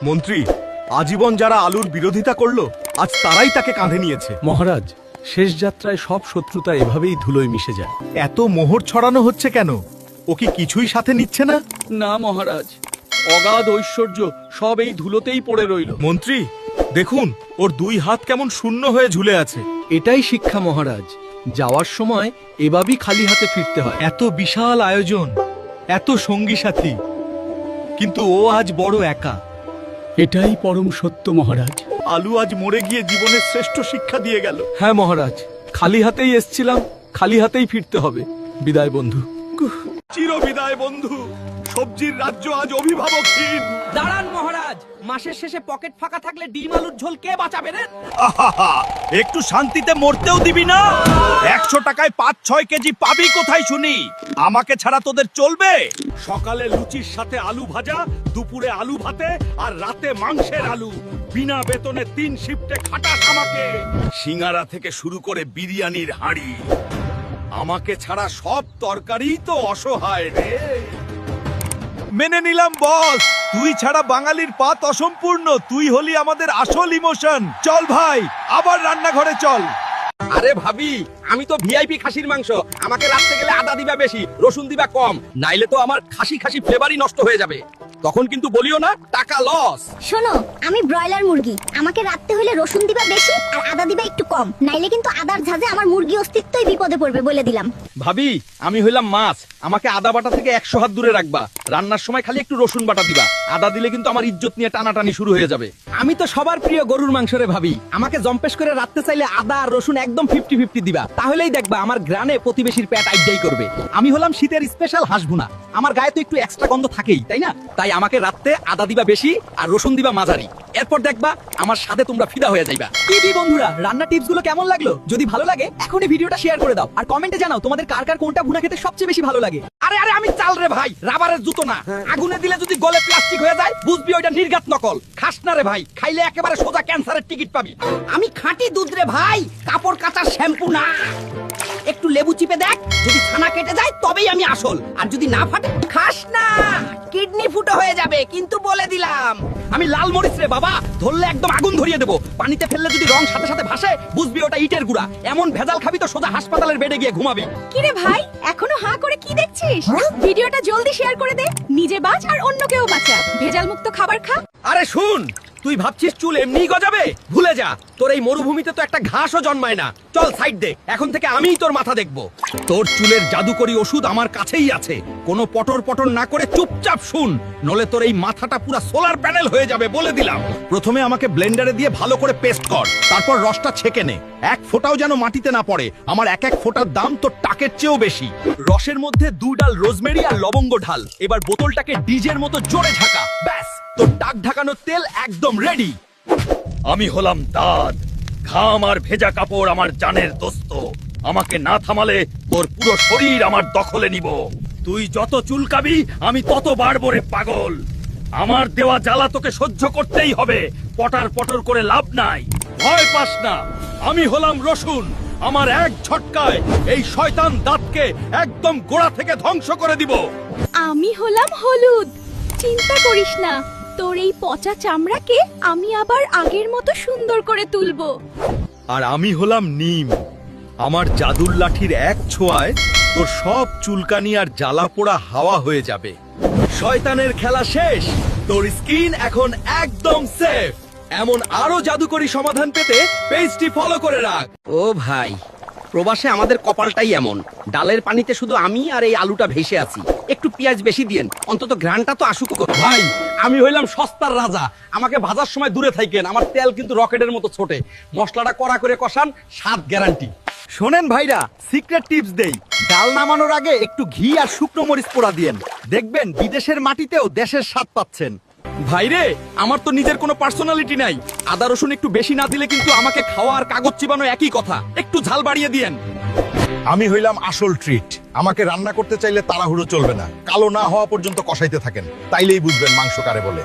মন্ত্রী, আজীবন যারা আলুর বিরোধিতা করলো আজ তারাই তাকে কাঁধে নিয়েছে। মহারাজ, শেষ যাত্রায় সব শত্রুতা এভাবেই ধুলোয় মিশে যায়। এত মোহর ছড়ানো হচ্ছে কেন? ও কি কিছুই সাথে নিচ্ছে না? না মহারাজ, অগাধ ঐশ্বর্য সব এই ধুলোতেই পড়ে রইল। মন্ত্রী দেখুন, ওর দুই হাত কেমন শূন্য হয়ে ঝুলে আছে। এটাই শিক্ষা মহারাজ, যাওয়ার সময় এভাবেই খালি হাতে ফিরতে হয়। এত বিশাল আয়োজন, এত সঙ্গী সাথী, কিন্তু ও আজ বড় একা। এটাই পরম সত্য মহারাজ। আলু আজ মরে গিয়ে জীবনের শ্রেষ্ঠ শিক্ষা দিয়ে গেল। হ্যাঁ মহারাজ, খালি হাতেই এসছিলাম, খালি হাতেই ফিরতে হবে। বিদায় বন্ধু। চিরবিদায় বন্ধু। সবজির রাজ্য আজ অভিভাবকহীন। দাঁড়ান মহারাজ, মাসের শেষে পকেট ফাঁকা থাকলে ডিম আলুর ঝোল কে বাঁচাবে রে? আহাহা, একটু শান্তিতে মরতেও দিবি না? 100 টাকায় 5-6 কেজি পাবি কোথায় শুনি? আমাকে ছাড়া তোদের চলবে? সকালে লুচির সাথে আলু ভাজা, দুপুরে আলু ভাতে, আর রাতে মাংসের আলু। বিনা বেতনে 3 শিফটে খাটাস আমাকে। সিঙ্গারা থেকে শুরু করে বিরিয়ানির হাঁড়ি। আমাকে ছাড়া সব তরকারি তো অসহায় রে। মেনে নিলাম বস, তুই ছাড়া বাঙালির পাত অসম্পূর্ণ। তুই হলি আমাদের আসল ইমোশন। চল ভাই, আবার রান্নাঘরে চল। আরে ভাবি, আমি তো ভিআইপি খাসির মাংস, আমাকে রাখতে গেলে আদা দিবা বেশি, রসুন দিবা কম, নাইলে তো আমার খাসি খাসি ফ্লেভারই নষ্ট হয়ে যাবে। তখন কিন্তু বলিও না টাকা লস। শোনো, আমি ব্রয়লার মুরগি, আমাকে রাখতে হলে রসুন দিবা বেশি আর আদা দিবা একটু কম, নাইলে কিন্তু আদার ঝাঁজে আমার মুরগি অস্তিত্বই বিপদে পড়বে বলে দিলাম। ভাবি, আমি হইলাম মাছ, আমাকে আদা বাটা থেকে 100 হাত দূরে রাখবা। রান্নার সময় খালি একটু রসুন বাটা দিবা, আদা দিলে কিন্তু আমার ইজ্জত নিয়ে টানাটানি শুরু হয়ে যাবে। আমি তো সবার প্রিয় গরুর মাংস রে ভাবি, আমাকে জম্পেশ করে রাখতে চাইলে আদা আর রসুন একদম 50-50 দিবা, তাহলেই দেখবা আমার গ্রানে প্রতিবেশীর পেট আইডাই করবে। আমি হলাম শীতের স্পেশাল হাঁস ভুনা, আমার গায়ে তো একটু এক্সট্রা গন্ধ থাকেই, তাই না? তাই আমাকে রাতে আদা দিবা বেশি আর রসুন দিবা মাঝারি, এরপর দেখবা আমার সাথে তোমরা ফিদা হয়ে যাইবা। কি বন্ধুরা, রান্নার টিপস গুলো কেমন লাগলো? যদি ভালো লাগে এখনই ভিডিওটা শেয়ার করে দাও আর কমেন্টে জানাও তোমাদের কার কার কোনটা ভুনা খেতে সবচেয়ে বেশি ভালো লাগে। আরে আরে, আমি চাল রে ভাই, রাবারের জুতো না। আগুনে দিলে যদি গলে প্লাস্টিক হয়ে যায় বুঝবি ওইটা নির্ঘাত নকল। খাস না রে ভাই, খাইলে একেবারে সোজা ক্যান্সারের টিকিট পাবি। আমি খাঁটি দুধ রে ভাই, কাপড় কাচার শ্যাম্পু না। একটু লেবু চিপে দেখ, যদি ছানা কেটে যায় তবেই আমি আসল, আর যদি না ফাটে খাস না, কিডনি ফুটো হয়ে যাবে। কিন্তু বলে দিলাম আমি লাল মরিচ রে বাবা, ধরলে একদম আগুন ধরিয়ে দেবো। পানিতে ফেললে যদি রং সাথে সাথে ভাসে বুঝবি ওটা ইটের গুঁড়া। এমন ভেজাল খাবি তো সোজা হাসপাতালের বেডে গিয়ে ঘুমাবি। কিরে ভাই, এখনো হাঁ করে কি দেখছিস? ভিডিওটা জলদি শেয়ার করে দে, নিজে বাঁচ আর অন্যকেও বাঁচা। ভেজাল মুক্ত খাবার খা। আরে শুন, তুই ভাবছিস চুল এমনিই গজাবে? ভুলে যা, তোর এই মরুভূমিতে তো একটা ঘাসও জন্মায় না। চল সাইড দে, এখন থেকে আমিই তোর মাথা দেখব। তোর চুলের জাদুকরি ওষুধ আমার কাছেই আছে। কোনো পটর পটর না করে চুপচাপ শুন, নলে তোর এই মাথাটা পুরো সোলার প্যানেল হয়ে যাবে বলে দিলাম। প্রথমে আমাকে ব্লেন্ডারে দিয়ে ভালো করে পেস্ট কর, তারপর রসটা ছেঁকে নে। এক ফোঁটাও যেন মাটিতে না পড়ে। আমার এক এক ফোঁটার দাম তোর টাকের চেয়েও বেশি। রসের মধ্যে 2 ডাল রোজমেরি আর লবঙ্গ ঢাল। এবার বোতলটাকে ডিজের মতো জোরে ঝাঁকা। ব্যাস, তোর টাক ঢাকানোর তেল একদম রেডি। আমি হলাম দাদ, ঘাম আর ভেজা কাপড় আমার জানের দোস্ত। আমাকে না থামালে তোর পুরো শরীর আমার দখলে নিব। তুই যত চুলকাবি আমি তত বাড়বো রে পাগল। আমার দেওয়া জ্বালা তোকে সহ্য করতেই হবে, পটার পটর করে লাভ নাই। ভয় পাস না, আমি হলাম রসুন। আমার এক ঝটকায় এই শয়তান দাঁতকে একদম গোড়া থেকে ধ্বংস করে দিব। আমি হলাম হলুদ, চিন্তা করিস না, তোর এই পচা চামড়াকে আমি আবার আগের মতো সুন্দর করে তুলবো। আর আমি হলাম নিম। আমার জাদুর লাঠির এক ছোঁয়ায় তোর সব চুলকানি আর জ্বালা পোড়া হাওয়া হয়ে যাবে। শয়তানের খেলা শেষ, তোর স্কিন এখন একদম সেফ। এমন আরো জাদুকরি সমাধান পেতে পেজটি ফলো করে রাখ। ও ভাই, প্রবাসে আমাদের কপালটাই এমন, ডালের পানিতে শুধু আমি আর এই আলুটা ভেসে আছি। একটু পেঁয়াজ বেশি দিয়েন, অন্তত ঘ্রাণটা তো আসুক। ভাই, আমি হইলাম সস্তার রাজা, আমাকে ভাজার সময় দূরে থাকেন। আমার তেল কিন্তু রকেটের মতো ছোটে। মশলাটা কড়া করে কষান, স্বাদ গ্যারান্টি। শোনেন ভাইরা, সিক্রেট টিপস দেই। ডাল নামানোর আগে একটু ঘি আর শুকনো মরিচ পোড়া দিয়েন, দেখবেন বিদেশের মাটিতেও দেশের স্বাদ পাচ্ছেন। ভাইরে, আমার তো নিজের কোনো পার্সোনালিটি নাই। আদা রসুন একটু বেশি না দিলে কিন্তু আমাকে খাওয়া আর কাগজ চিবানো একই কথা। একটু ঝাল বাড়িয়ে দিয়েন। আমি হইলাম আসল ট্রিট। আমাকে রান্না করতে চাইলে তাড়াহুড়ো চলবে না। কালো না হওয়া পর্যন্ত কষাইতে থাকেন, তাইলেই বুঝবেন মাংস কারে বলে।